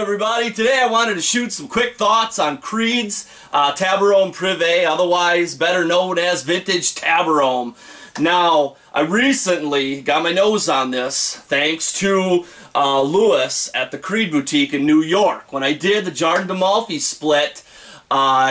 everybody. Today I wanted to shoot some quick thoughts on Creed's Tabarome Prive, otherwise better known as Vintage Tabarome. Now, I recently got my nose on this thanks to Lewis at the Creed Boutique in New York. When I did the Jardin d'Amalfi split,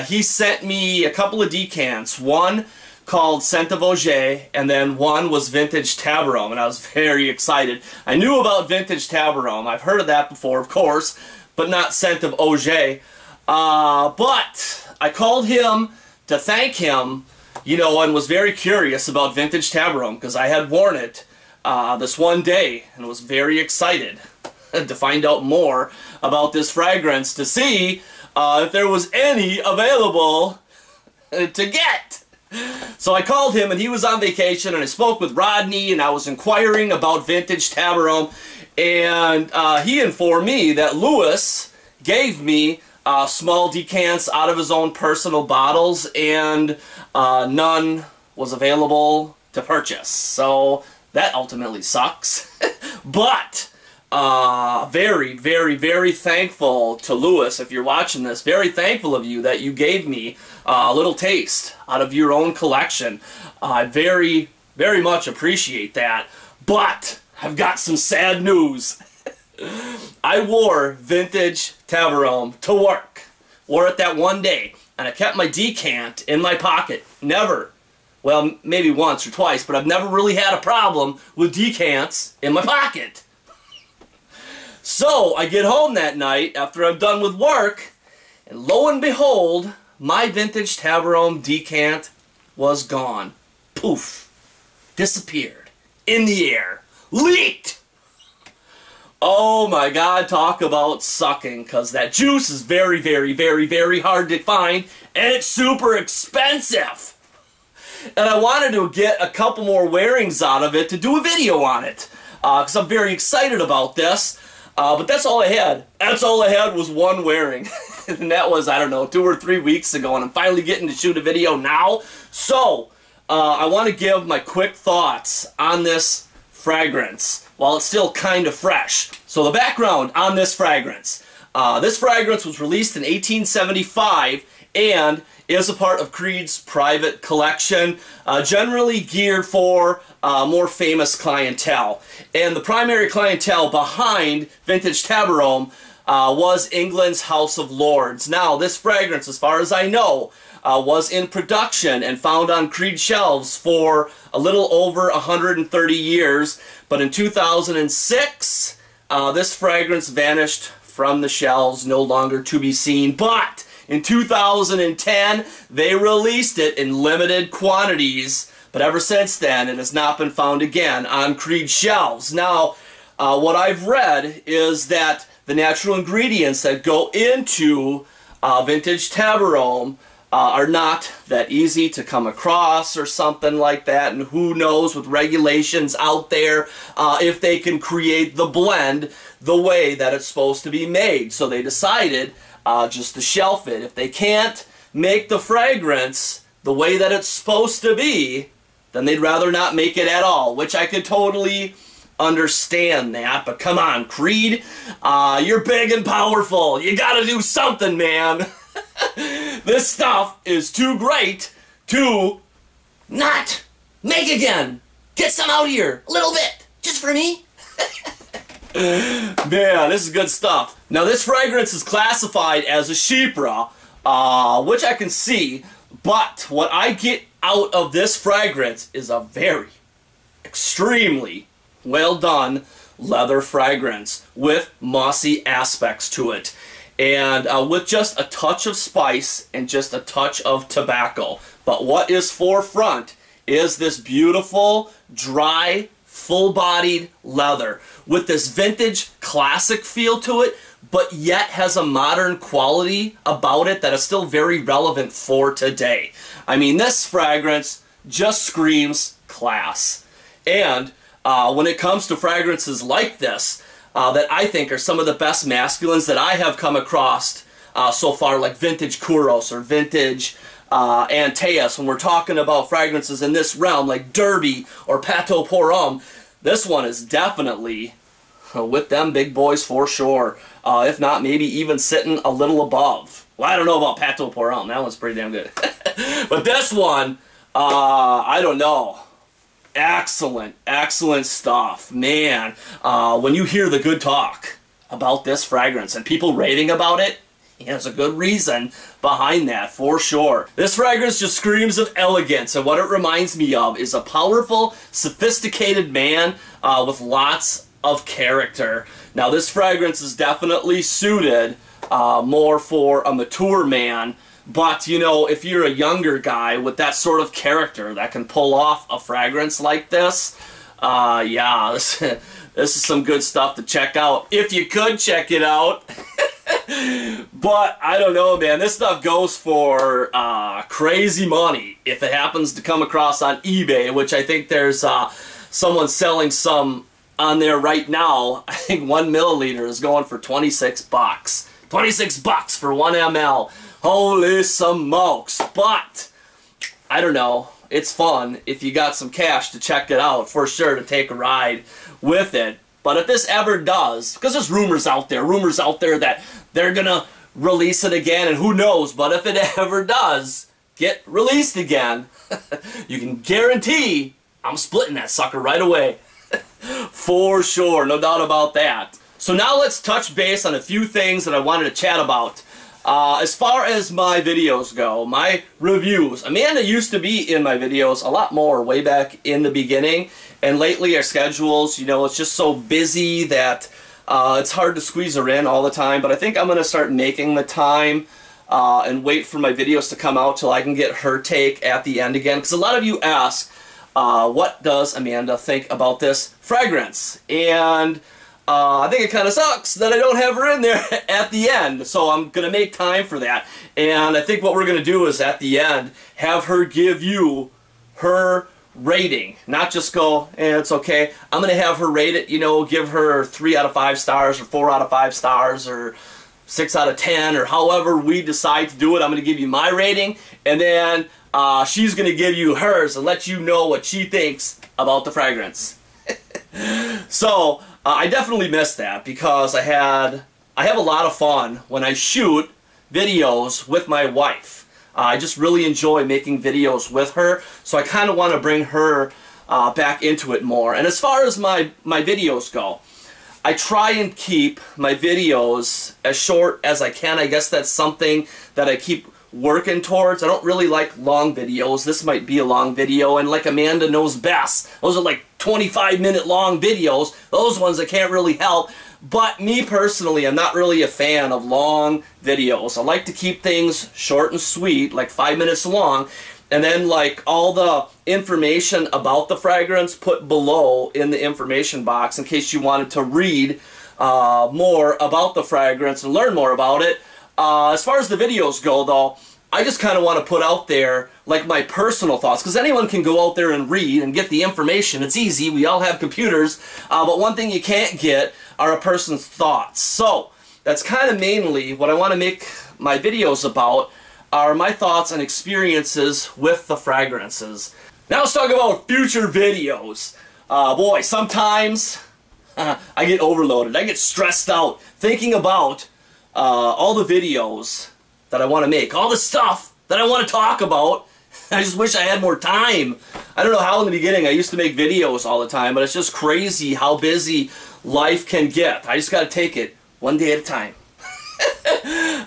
he sent me a couple of decants. One called Scent of Auger, and then one was Vintage Tabarome, and I was very excited. I knew about Vintage Tabarome. I've heard of that before, of course, but not Scent of Auger. But I called him to thank him, you know, and was very curious about Vintage Tabarome because I had worn it this one day and was very excited to find out more about this fragrance to see if there was any available to get. So I called him and he was on vacation, and I spoke with Rodney and I was inquiring about Vintage Tabarome, and he informed me that Lewis gave me small decants out of his own personal bottles, and none was available to purchase. So that ultimately sucks. But very, very, very thankful to Lewis, if you're watching this, very thankful of you that you gave me a little taste out of your own collection. I very, very much appreciate that. But I've got some sad news. I wore Vintage Tabarome to work. Wore it that one day, and I kept my decant in my pocket. Never, well, maybe once or twice, but I've never really had a problem with decants in my pocket. So I get home that night after I'm done with work, and lo and behold, my Vintage Tabarome decant was gone. Poof. Disappeared. In the air. Leaked! Oh my God, talk about sucking, because that juice is very, very, very, very hard to find, and it's super expensive. And I wanted to get a couple more wearings out of it to do a video on it, because I'm very excited about this. But that's all I had. That's all I had was one wearing. And that was, I don't know, 2 or 3 weeks ago, and I'm finally getting to shoot a video now. So, I want to give my quick thoughts on this fragrance while it's still kind of fresh. So the background on this fragrance. This fragrance was released in 1875 and is a part of Creed's private collection, generally geared for more famous clientele. And the primary clientele behind Vintage Tabarome was England's House of Lords. Now, this fragrance, as far as I know, was in production and found on Creed shelves for a little over 130 years. But in 2006, this fragrance vanished from the shelves, no longer to be seen. But in 2010, they released it in limited quantities. But ever since then, it has not been found again on Creed shelves. Now, what I've read is that the natural ingredients that go into Vintage Tabarome are not that easy to come across or something like that, and who knows with regulations out there if they can create the blend the way that it's supposed to be made. So they decided just to shelf it. If they can't make the fragrance the way that it's supposed to be, then they'd rather not make it at all, which I could totally understand that. But come on, Creed, you're big and powerful. You gotta do something, man. This stuff is too great to not make again. Get some out here, a little bit, just for me. Man, this is good stuff. Now, this fragrance is classified as a chypre, which I can see, but what I get out of this fragrance is a very, extremely well done leather fragrance with mossy aspects to it, and with just a touch of spice and just a touch of tobacco. But what is forefront is this beautiful, dry, full-bodied leather with this vintage classic feel to it, but yet has a modern quality about it that is still very relevant for today. I mean, this fragrance just screams class. And when it comes to fragrances like this, that I think are some of the best masculines that I have come across so far, like Vintage Kouros or Vintage Antaeus, when we're talking about fragrances in this realm, like Derby or Pateau Pour Homme, this one is definitely with them big boys for sure. If not, maybe even sitting a little above. Well, I don't know about Pato Porum. That one's pretty damn good. But this one, I don't know. Excellent, excellent stuff. Man, when you hear the good talk about this fragrance and people raving about it, there's a good reason behind that, for sure. This fragrance just screams of elegance, and what it reminds me of is a powerful, sophisticated man with lots of character. Now, this fragrance is definitely suited more for a mature man, but, you know, if you're a younger guy with that sort of character that can pull off a fragrance like this, yeah, this is some good stuff to check out. If you could check it out. But I don't know, man. This stuff goes for crazy money if it happens to come across on eBay, which I think there's someone selling some on there right now. I think 1 milliliter is going for 26 bucks. 26 bucks for 1 ml. Holy smokes. But I don't know. It's fun if you got some cash to check it out, for sure, to take a ride with it. But if this ever does, because there's rumors out there that they're going to release it again, and who knows, but if it ever does get released again, you can guarantee I'm splitting that sucker right away. For sure, no doubt about that. So now let's touch base on a few things that I wanted to chat about. As far as my videos go, my reviews, Amanda used to be in my videos a lot more way back in the beginning, and lately our schedules, you know, it's just so busy that it's hard to squeeze her in all the time, but I think I'm going to start making the time and wait for my videos to come out till I can get her take at the end again, because a lot of you ask, what does Amanda think about this fragrance? And I think it kind of sucks that I don't have her in there at the end, so I'm going to make time for that. And I think what we're going to do is, at the end, have her give you her rating. Not just go, it's okay. I'm going to have her rate it, you know, give her 3 out of 5 stars, or 4 out of 5 stars, or 6 out of 10, or however we decide to do it. I'm going to give you my rating, and then she's going to give you hers and let you know what she thinks about the fragrance. So, I definitely missed that, because I have a lot of fun when I shoot videos with my wife. I just really enjoy making videos with her, so I kind of want to bring her back into it more. And as far as my videos go, I try and keep my videos as short as I can. I guess that's something that I keep working towards. I don't really like long videos. This might be a long video, and like Amanda knows best, those are like 25-minute long videos. Those ones I can't really help. But me personally, I'm not really a fan of long videos. I like to keep things short and sweet, like 5 minutes long, and then like all the information about the fragrance put below in the information box in case you wanted to read more about the fragrance and learn more about it. As far as the videos go, though, I just kind of want to put out there like my personal thoughts, because anyone can go out there and read and get the information. It's easy. We all have computers. But one thing you can't get are a person's thoughts. So that's kind of mainly what I want to make my videos about, are my thoughts and experiences with the fragrances. Now let's talk about future videos. Boy, sometimes I get overloaded. I get stressed out thinking about all the videos that I want to make, all the stuff that I want to talk about. I just wish I had more time. I don't know how in the beginning I used to make videos all the time, but it's just crazy how busy life can get. I just got to take it one day at a time.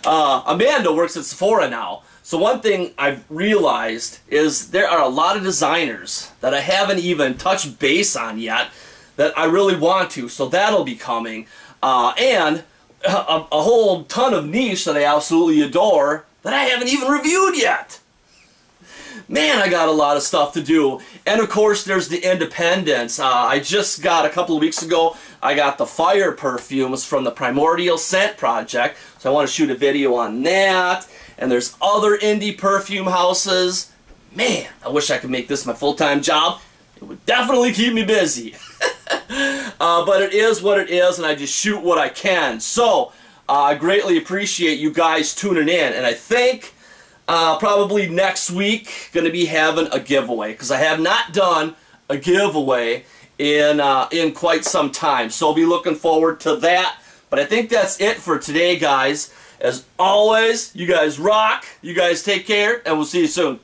Amanda works at Sephora now, so one thing I've realized is there are a lot of designers that I haven't even touched base on yet that I really want to, so that'll be coming. And a whole ton of niche that I absolutely adore that I haven't even reviewed yet. Man, I got a lot of stuff to do. And of course, there's the independents. I just got, a couple of weeks ago, I got the Fire perfumes from the Primordial Scent Project. So I want to shoot a video on that. And there's other indie perfume houses. Man, I wish I could make this my full-time job. It would definitely keep me busy. But it is what it is, and I just shoot what I can. So, I greatly appreciate you guys tuning in. And I think probably next week going to be having a giveaway, because I have not done a giveaway in quite some time. So be looking forward to that. But I think that's it for today, guys. As always, you guys rock, you guys take care, and we'll see you soon.